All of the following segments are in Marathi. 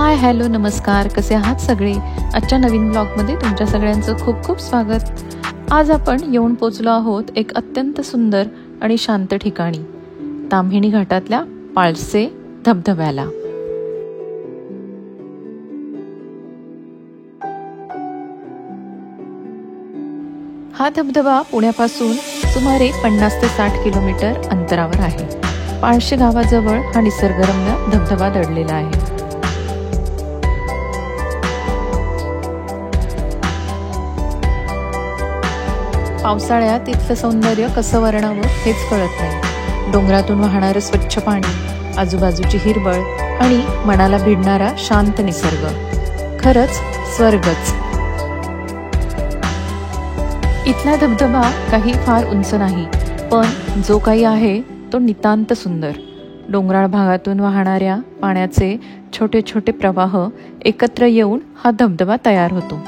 हाय हॅलो नमस्कार, कसे आहात सगळे। आजच्या नवीन ब्लॉगमध्ये तुमच्या सगळ्यांचं खूप खूप स्वागत। आज आपण येऊन पोचलो आहोत एक अत्यंत सुंदर आणि शांत ठिकाणी, ताम्हिणी घाटातल्या पाळसे धबधब्याला। हा धबधबा पुण्यापासून सुमारे 50 ते 60 किलोमीटर अंतरावर आहे। पाळशे गावाजवळ हा निसर्गरम्य धबधबा दडलेला आहे। पावसाळ्यात इथलं सौंदर्य कसं वर्णावं हेच कळत नाही। डोंगरातून वाहणारं स्वच्छ पाणी, आजूबाजूची हिरवळ आणि मनाला भिडणारा शांत निसर्ग, खरंच स्वर्गच। इथला धबधबा काही फार उंच नाही, पण जो काही आहे तो नितांत सुंदर। डोंगराळ भागातून वाहणाऱ्या पाण्याचे छोटे छोटे प्रवाह एकत्र येऊन हा धबधबा तयार होतो।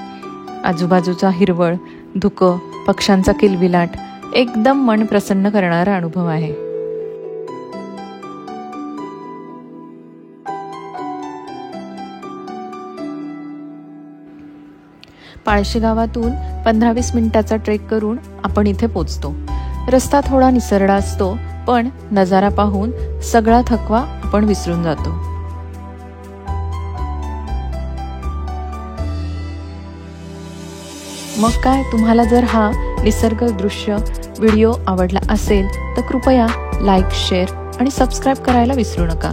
आजूबाजूचा हिरवळ, धुकं, पक्ष्यांचा किलबिलाट एकदम मन प्रसन्न करणारा अनुभव आहे। पाळशे गावातून 15-20 मिनिटाचा ट्रेक करून आपण इथे पोचतो। रस्ता थोडा निसरडा असतो, पण नजारा पाहून सगळा थकवा आपण विसरून जातो। मग काय, तुम्हाला जर हा निसर्ग दृश्य व्हिडिओ आवडला असेल तर कृपया लाईक, शेअर आणि सबस्क्राईब करायला विसरू नका।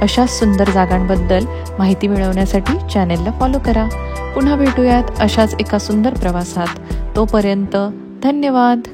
अशा सुंदर जागांबद्दल माहिती मिळवण्यासाठी चॅनेलला फॉलो करा। पुन्हा भेटूयात अशाच एका सुंदर प्रवासात। तोपर्यंत धन्यवाद।